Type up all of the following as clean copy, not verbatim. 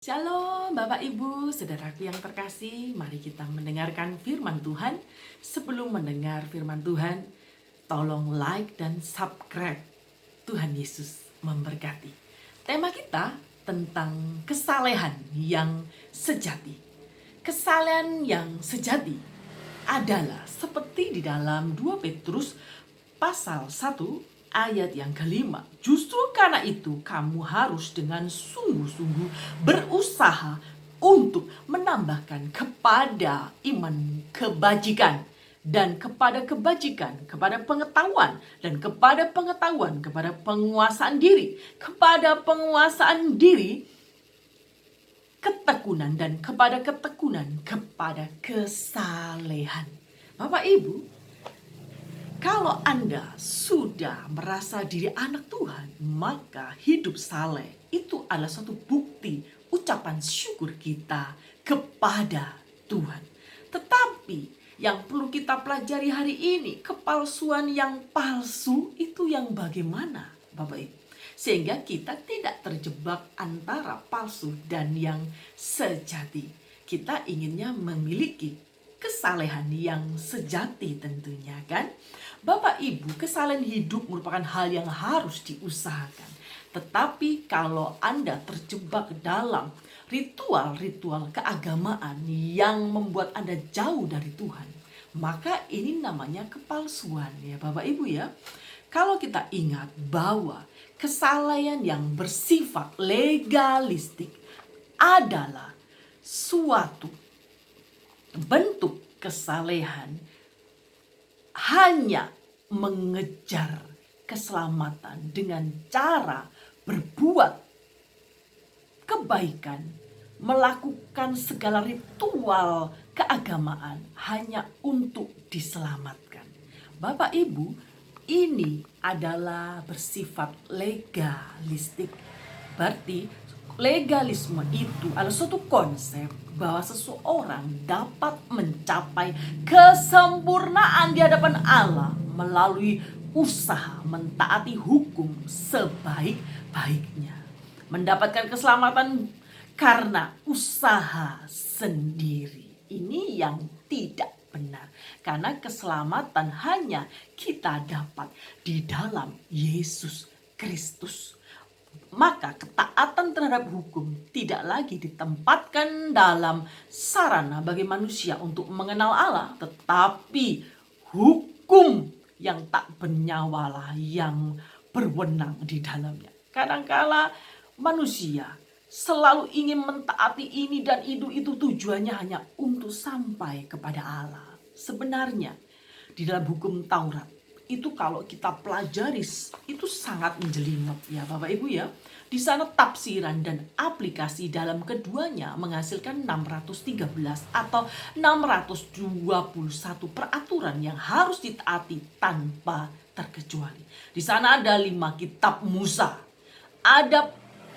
Shalom Bapak Ibu, saudaraku yang terkasih, mari kita mendengarkan firman Tuhan. Sebelum mendengar firman Tuhan, tolong like dan subscribe. Tuhan Yesus memberkati. Tema kita tentang kesalehan yang sejati. Kesalehan yang sejati adalah seperti di dalam 2 Petrus pasal 1 ayat yang kelima. Justru karena itu kamu harus dengan sungguh-sungguh berusaha untuk menambahkan kepada iman kebajikan, dan kepada kebajikan kepada pengetahuan, dan kepada pengetahuan kepada penguasaan diri, kepada penguasaan diri ketekunan, dan kepada ketekunan kepada kesalehan. Bapak Ibu, kalau Anda sudah merasa diri anak Tuhan, maka hidup saleh itu adalah suatu bukti ucapan syukur kita kepada Tuhan. Tetapi yang perlu kita pelajari hari ini, kepalsuan yang palsu itu yang bagaimana, Bapak Ibu? Sehingga kita tidak terjebak antara palsu dan yang sejati. Kita inginnya memiliki kesalehan yang sejati tentunya, kan? Bapak Ibu, kesalehan hidup merupakan hal yang harus diusahakan. Tetapi kalau Anda terjebak dalam ritual-ritual keagamaan yang membuat Anda jauh dari Tuhan, maka ini namanya kepalsuan ya Bapak Ibu ya. Kalau kita ingat bahwa kesalehan yang bersifat legalistik adalah suatu bentuk kesalehan hanya mengejar keselamatan dengan cara berbuat kebaikan, melakukan segala ritual keagamaan hanya untuk diselamatkan. Bapak Ibu, ini adalah bersifat legalistik. Berarti legalisme itu adalah suatu konsep bahwa seseorang dapat mencapai kesempurnaan di hadapan Allah melalui usaha mentaati hukum sebaik-baiknya. Mendapatkan keselamatan karena usaha sendiri. Ini yang tidak benar. Karena keselamatan hanya kita dapat di dalam Yesus Kristus. Maka ketaatan terhadap hukum tidak lagi ditempatkan dalam sarana bagi manusia untuk mengenal Allah, tetapi hukum yang tak bernyawalah yang berwenang di dalamnya. Kadangkala manusia selalu ingin mentaati ini dan itu tujuannya hanya untuk sampai kepada Allah. Sebenarnya di dalam hukum Taurat itu kalau kita pelajari itu sangat menjelimet ya Bapak Ibu ya. Di sana tafsiran dan aplikasi dalam keduanya menghasilkan 613 atau 621 peraturan yang harus ditaati tanpa terkecuali. Di sana ada 5 kitab Musa. Ada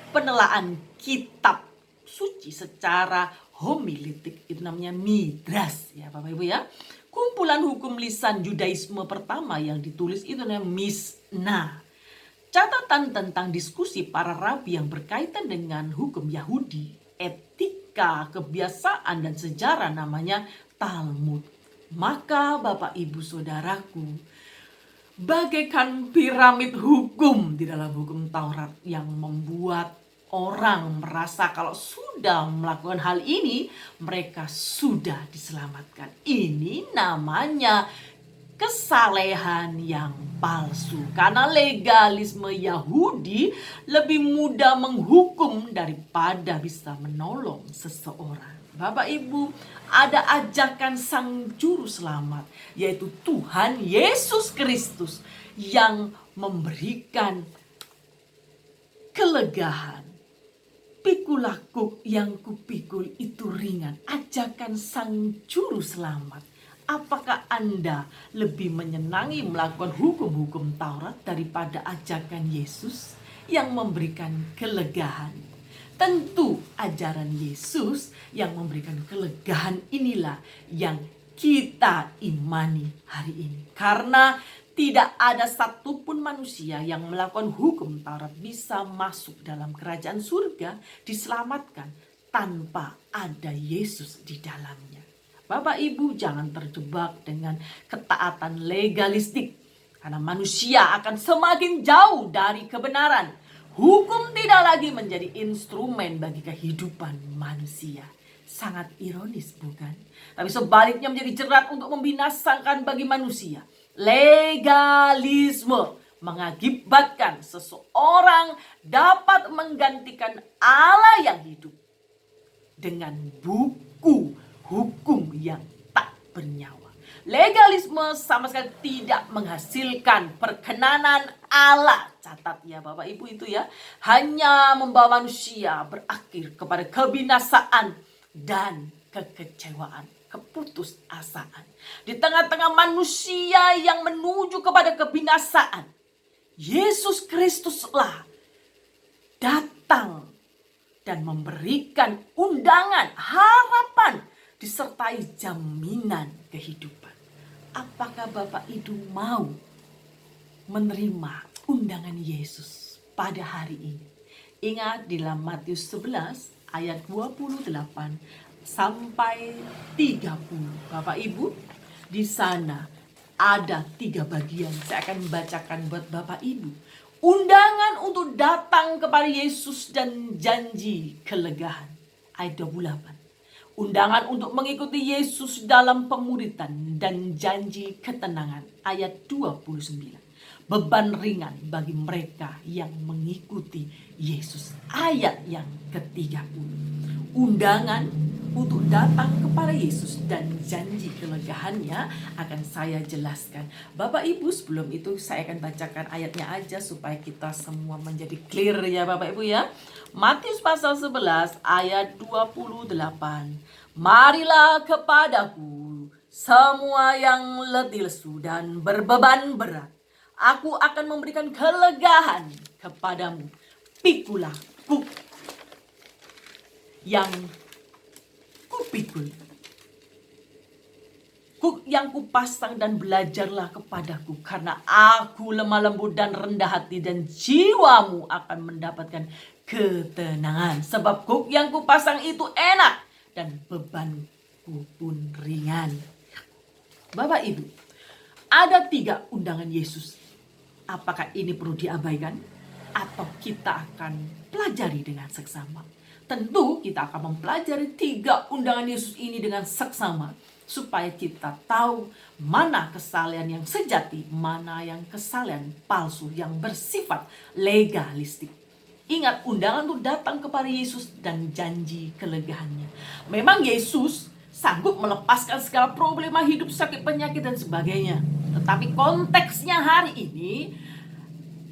penelaan kitab suci secara homiletik, itu namanya Midrash ya Bapak Ibu ya. Kumpulan hukum lisan Judaisme pertama yang ditulis itu namanya Mishnah. Catatan tentang diskusi para rabi yang berkaitan dengan hukum Yahudi, etika, kebiasaan dan sejarah namanya Talmud. Maka Bapak Ibu Saudaraku, bagaikan piramid hukum di dalam hukum Taurat yang membuat orang merasa kalau sudah melakukan hal ini, mereka sudah diselamatkan. Ini namanya kesalehan yang palsu. Karena legalisme Yahudi lebih mudah menghukum daripada bisa menolong seseorang. Bapak Ibu, ada ajakan Sang Juru Selamat, yaitu Tuhan Yesus Kristus, yang memberikan kelegaan. Pikul yang kupikul itu ringan. Ajakan Sang Juru Selamat. Apakah Anda lebih menyenangi melakukan hukum-hukum Taurat daripada ajakan Yesus yang memberikan kelegaan? Tentu ajaran Yesus yang memberikan kelegaan inilah yang kita imani hari ini. Karena tidak ada satupun manusia yang melakukan hukum Taurat bisa masuk dalam kerajaan surga, diselamatkan, tanpa ada Yesus di dalamnya. Bapak Ibu, jangan terjebak dengan ketaatan legalistik, karena manusia akan semakin jauh dari kebenaran. Hukum tidak lagi menjadi instrumen bagi kehidupan manusia. Sangat ironis, bukan? Tapi sebaliknya menjadi jerat untuk membinasakan bagi manusia. Legalisme mengakibatkan seseorang dapat menggantikan Allah yang hidup dengan buku hukum yang tak bernyawa. Legalisme sama sekali tidak menghasilkan perkenanan Allah. Catat ya Bapak Ibu itu ya. Hanya membawa manusia berakhir kepada kebinasaan dan kekecewaan, keputusasaan. Di tengah-tengah manusia yang menuju kepada kebinasaan, Yesus Kristuslah datang dan memberikan undangan, harapan, disertai jaminan kehidupan. Apakah Bapak Ibu mau menerima undangan Yesus pada hari ini? Ingat di dalam Matius 11 ayat 28 sampai 30. Bapak Ibu, di sana ada 3 bagian. Saya akan membacakan buat Bapak Ibu. Undangan untuk datang kepada Yesus dan janji kelegaan. Ayat 28. Undangan untuk mengikuti Yesus dalam pemuritan dan janji ketenangan. Ayat 29. Beban ringan bagi mereka yang mengikuti Yesus. Ayat yang ke-30. Undangan untuk datang kepada Yesus dan janji kelegahannya akan saya jelaskan. Bapak Ibu, sebelum itu saya akan bacakan ayatnya aja supaya kita semua menjadi clear ya Bapak Ibu ya. Matius pasal 11 ayat 28. Marilah kepadaku semua yang letih lesu dan berbeban berat. Aku akan memberikan kelegaan kepadamu. Pikulah kuk yang kupikul, kuk yang kupasang, dan belajarlah kepadaku, karena aku lemah lembut dan rendah hati, dan jiwamu akan mendapatkan ketenangan. Sebab kuk yang kupasang itu enak dan bebanku pun ringan. Bapak Ibu, ada 3 undangan Yesus. Apakah ini perlu diabaikan atau kita akan pelajari dengan seksama? Tentu kita akan mempelajari 3 undangan Yesus ini dengan seksama, supaya kita tahu mana kesalehan yang sejati, mana yang kesalehan palsu yang bersifat legalistik. Ingat, undangan untuk datang kepada Yesus dan janji kelegahannya. Memang Yesus sanggup melepaskan segala problema hidup, sakit, penyakit, dan sebagainya. Tetapi konteksnya hari ini,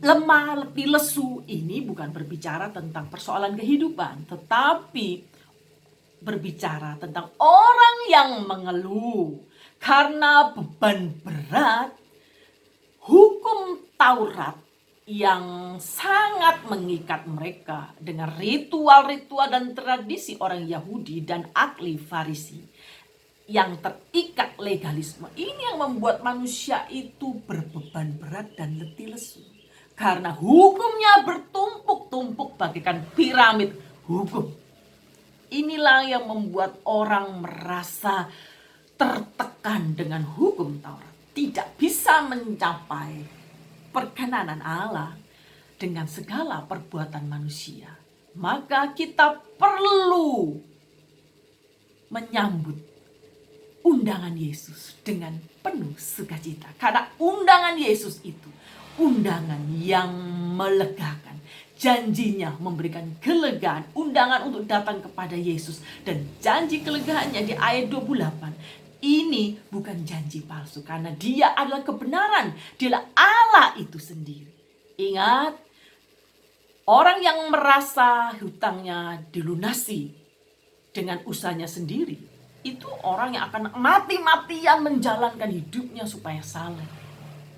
lemah, letih, lesu ini bukan berbicara tentang persoalan kehidupan, tetapi berbicara tentang orang yang mengeluh karena beban berat hukum Taurat yang sangat mengikat mereka dengan ritual-ritual dan tradisi orang Yahudi dan ahli Farisi yang terikat legalisme. Ini yang membuat manusia itu berbeban berat dan letih lesu. Karena hukumnya bertumpuk-tumpuk bagaikan piramid hukum. Inilah yang membuat orang merasa tertekan dengan hukum Taurat. Tidak bisa mencapai perkenanan Allah dengan segala perbuatan manusia. Maka kita perlu menyambut undangan Yesus dengan penuh sukacita. Karena undangan Yesus itu undangan yang melegakan. Janjinya memberikan kelegaan. Undangan untuk datang kepada Yesus. Dan janji kelegaannya di ayat 28. Ini bukan janji palsu. Karena dia adalah kebenaran. Dialah Allah itu sendiri. Ingat, orang yang merasa hutangnya dilunasi dengan usahanya sendiri, itu orang yang akan mati-matian menjalankan hidupnya supaya saleh.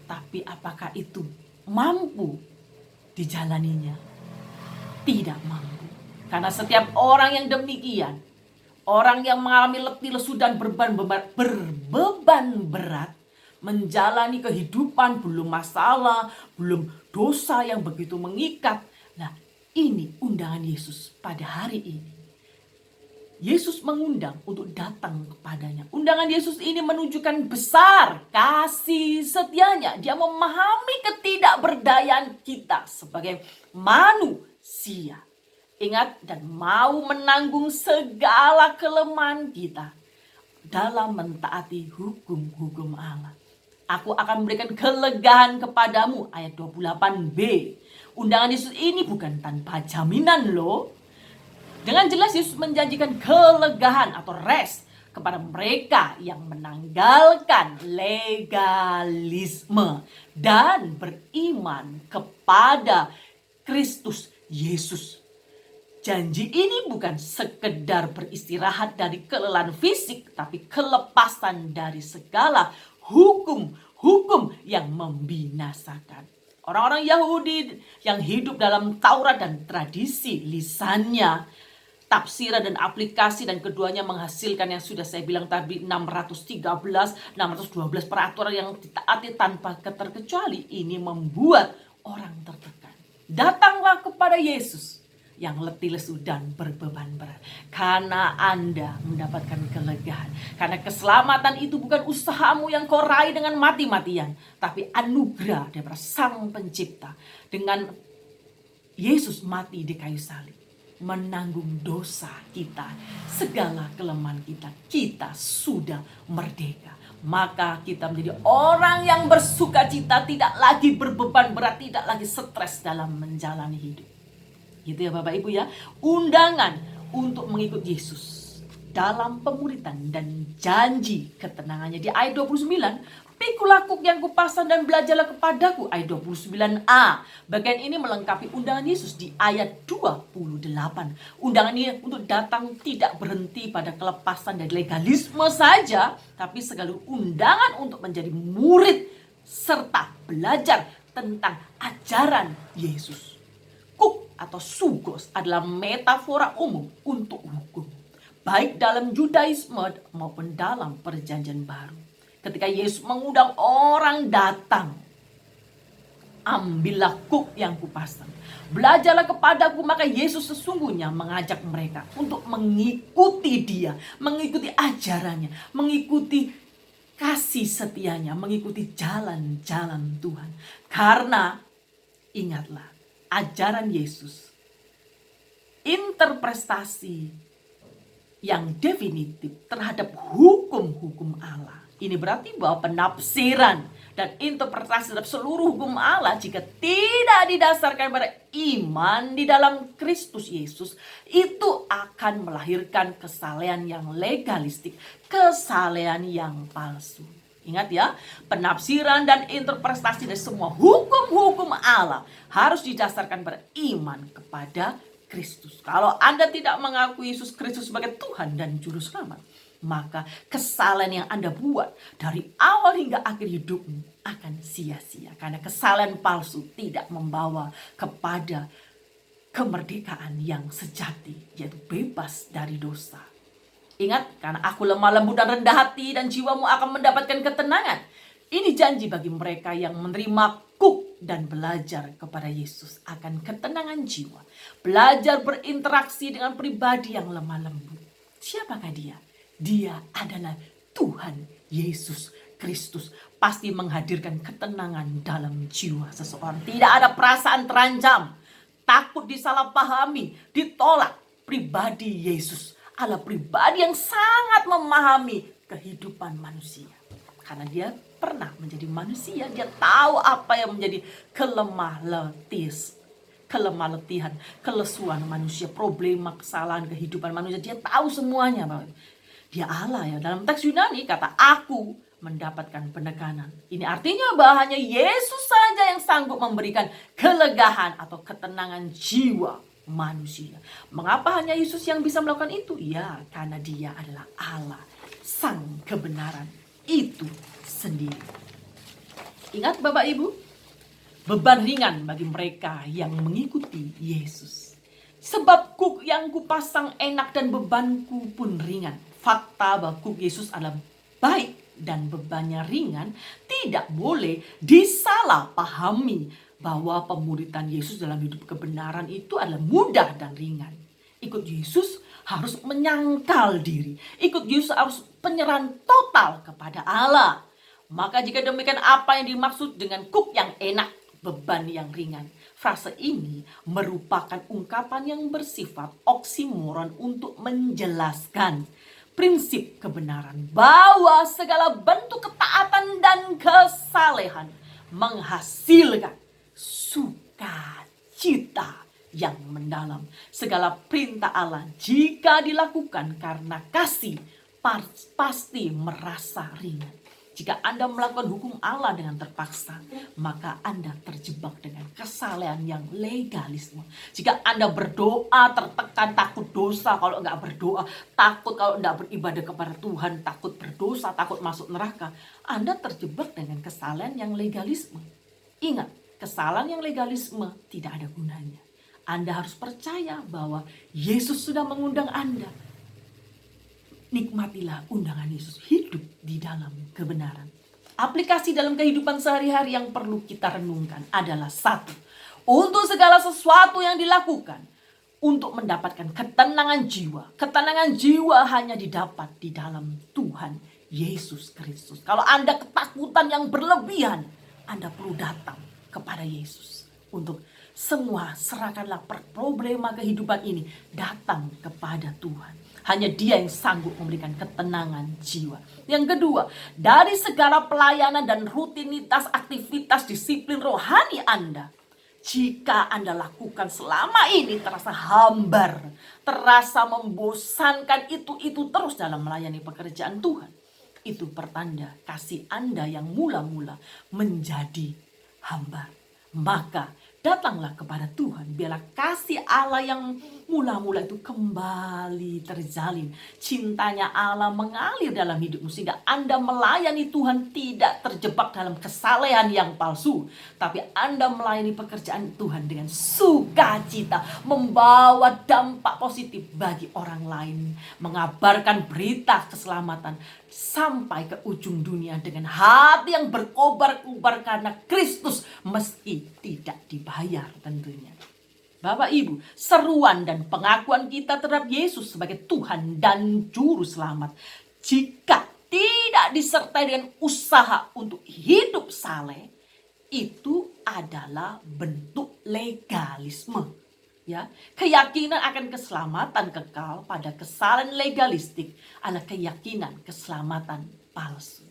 Tapi apakah itu mampu dijalaninya? Tidak mampu. Karena setiap orang yang demikian, orang yang mengalami letih lesu dan berbeban berat, menjalani kehidupan belum masalah, belum dosa yang begitu mengikat. Nah, ini undangan Yesus pada hari ini. Yesus mengundang untuk datang kepadanya. Undangan Yesus ini menunjukkan besar kasih setianya. Dia memahami ketidakberdayaan kita sebagai manusia. Ingat, dan mau menanggung segala kelemahan kita dalam mentaati hukum-hukum Allah. Aku akan memberikan kelegaan kepadamu, ayat 28b. Undangan Yesus ini bukan tanpa jaminan loh. Dengan jelas Yesus menjanjikan kelegaan atau rest kepada mereka yang menanggalkan legalisme dan beriman kepada Kristus Yesus. Janji ini bukan sekedar beristirahat dari kelelahan fisik, tapi kelepasan dari segala hukum-hukum yang membinasakan. Orang-orang Yahudi yang hidup dalam Taurat dan tradisi lisannya, tafsiran dan aplikasi, dan keduanya menghasilkan yang sudah saya bilang tadi 613, 612 peraturan yang ditaati tanpa keterkecuali. Ini membuat orang tertekan. Datanglah kepada Yesus yang letih lesu dan berbeban berat, karena Anda mendapatkan kelegaan. Karena keselamatan itu bukan usahamu yang kau raih dengan mati-matian, tapi anugerah daripada Sang Pencipta. Dengan Yesus mati di kayu salib, menanggung dosa kita, segala kelemahan kita, kita sudah merdeka. Maka kita menjadi orang yang bersuka cita, tidak lagi berbeban berat, tidak lagi stres dalam menjalani hidup. Gitu ya Bapak Ibu ya. Undangan untuk mengikut Yesus dalam pemuritan dan janji ketenangannya di ayat 29. Pikulah kuk yang kupasang dan belajarlah kepadaku, ayat 29a. Bagian ini melengkapi undangan Yesus di ayat 28. Undangan ini untuk datang tidak berhenti pada kelepasan dari legalisme saja, tapi segala undangan untuk menjadi murid serta belajar tentang ajaran Yesus. Kuk atau sugos adalah metafora umum untuk hukum, baik dalam Judaisme maupun dalam Perjanjian Baru. Ketika Yesus mengundang orang datang, ambillah kuk yang kupasang, belajarlah kepadaku, maka Yesus sesungguhnya mengajak mereka untuk mengikuti Dia, mengikuti ajarannya, mengikuti kasih setianya, mengikuti jalan-jalan Tuhan. Karena ingatlah, ajaran Yesus, interpretasi yang definitif terhadap hukum-hukum Allah. Ini berarti bahwa penafsiran dan interpretasi terhadap seluruh hukum Allah, jika tidak didasarkan pada iman di dalam Kristus Yesus, itu akan melahirkan kesalehan yang legalistik, kesalehan yang palsu. Ingat ya, penafsiran dan interpretasi dari semua hukum-hukum Allah harus didasarkan pada iman kepada Kristus. Kalau Anda tidak mengakui Yesus Kristus sebagai Tuhan dan Juru Selamat, maka kesalahan yang Anda buat dari awal hingga akhir hidupmu akan sia-sia. Karena kesalahan palsu tidak membawa kepada kemerdekaan yang sejati, yaitu bebas dari dosa. Ingat, karena aku lemah lembut dan rendah hati, dan jiwamu akan mendapatkan ketenangan. Ini janji bagi mereka yang menerima kuk dan belajar kepada Yesus akan ketenangan jiwa. Belajar berinteraksi dengan pribadi yang lemah lembut. Siapakah dia? Dia adalah Tuhan Yesus Kristus. Pasti menghadirkan ketenangan dalam jiwa seseorang. Tidak ada perasaan terancam, takut disalahpahami, ditolak. Pribadi Yesus adalah pribadi yang sangat memahami kehidupan manusia. Karena dia pernah menjadi manusia. Dia tahu apa yang menjadi kelemah letihan, kelesuan manusia, problema, kesalahan kehidupan manusia. Dia tahu semuanya. Dia Allah ya. Dalam teks Yunani kata aku mendapatkan penekanan. Ini artinya bahwa hanya Yesus saja yang sanggup memberikan kelegaan atau ketenangan jiwa manusia. Mengapa hanya Yesus yang bisa melakukan itu? Ya, karena Dia adalah Allah, Sang kebenaran itu sendiri. Ingat Bapak Ibu, beban ringan bagi mereka yang mengikuti Yesus. Sebab kuk yang kupasang enak dan bebanku pun ringan. Fakta bahwa kuk Yesus adalah baik dan bebannya ringan tidak boleh disalahpahami, bahwa pemuritan Yesus dalam hidup kebenaran itu adalah mudah dan ringan. Ikut Yesus harus menyangkal diri. Ikut Yesus harus penyerahan total kepada Allah. Maka jika demikian, apa yang dimaksud dengan kuk yang enak, beban yang ringan? Frase ini merupakan ungkapan yang bersifat oksimoron untuk menjelaskan prinsip kebenaran bahwa segala bentuk ketaatan dan kesalehan menghasilkan sukacita yang mendalam. Segala perintah Allah jika dilakukan karena kasih pasti merasa ringan. Jika Anda melakukan hukum Allah dengan terpaksa, maka Anda terjebak dengan kesalehan yang legalisme. Jika Anda berdoa tertekan, takut dosa kalau nggak berdoa, takut kalau nggak beribadah kepada Tuhan, takut berdosa, takut masuk neraka, Anda terjebak dengan kesalehan yang legalisme. Ingat, kesalahan yang legalisme tidak ada gunanya. Anda harus percaya bahwa Yesus sudah mengundang Anda. Nikmatilah undangan Yesus, hidup di dalam kebenaran. Aplikasi dalam kehidupan sehari-hari yang perlu kita renungkan adalah satu, untuk segala sesuatu yang dilakukan, untuk mendapatkan ketenangan jiwa. Ketenangan jiwa hanya didapat di dalam Tuhan Yesus Kristus. Kalau Anda ketakutan yang berlebihan, Anda perlu datang kepada Yesus. Untuk semua, serahkanlah problema kehidupan ini, datang kepada Tuhan. Hanya Dia yang sanggup memberikan ketenangan jiwa. Yang kedua, dari segala pelayanan dan rutinitas aktivitas disiplin rohani Anda, jika Anda lakukan selama ini terasa hambar, terasa membosankan, itu terus dalam melayani pekerjaan Tuhan, itu pertanda kasih Anda yang mula-mula menjadi hambar. Maka datanglah kepada Tuhan, biarlah kasih Allah yang mula-mula itu kembali terjalin. Cintanya Allah mengalir dalam hidupmu sehingga Anda melayani Tuhan tidak terjebak dalam kesalehan yang palsu, tapi Anda melayani pekerjaan Tuhan dengan sukacita, membawa dampak positif bagi orang lain, mengabarkan berita keselamatan sampai ke ujung dunia dengan hati yang berkobar-kobar karena Kristus meski tidak dibayar tentunya. Bapak Ibu, seruan dan pengakuan kita terhadap Yesus sebagai Tuhan dan Juru Selamat, jika tidak disertai dengan usaha untuk hidup saleh, itu adalah bentuk legalisme. Ya, keyakinan akan keselamatan kekal pada kesalahan legalistik adalah keyakinan keselamatan palsu.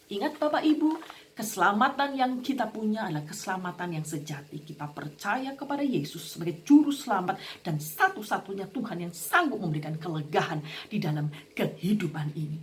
Ingat Bapak Ibu, keselamatan yang kita punya adalah keselamatan yang sejati. Kita percaya kepada Yesus sebagai Juru Selamat dan satu-satunya Tuhan yang sanggup memberikan kelegaan di dalam kehidupan ini.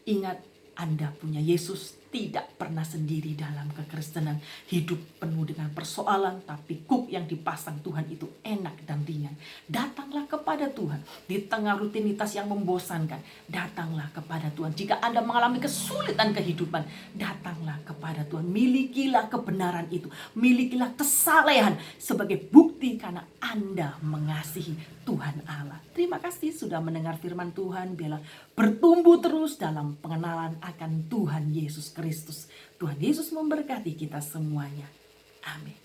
Ingat, Anda punya Yesus, tidak pernah sendiri dalam kekristenan. Hidup penuh dengan persoalan, tapi kuk yang dipasang Tuhan itu enak dan ringan. Datanglah kepada Tuhan di tengah rutinitas yang membosankan. Datanglah kepada Tuhan. Jika Anda mengalami kesulitan kehidupan, datanglah kepada Tuhan. Milikilah kebenaran itu, milikilah kesalehan sebagai bukti karena Anda mengasihi Tuhan Allah. Terima kasih sudah mendengar firman Tuhan. Biarlah bertumbuh terus dalam pengenalan akan Tuhan Yesus Kristus. Tuhan Yesus memberkati kita semuanya. Amin.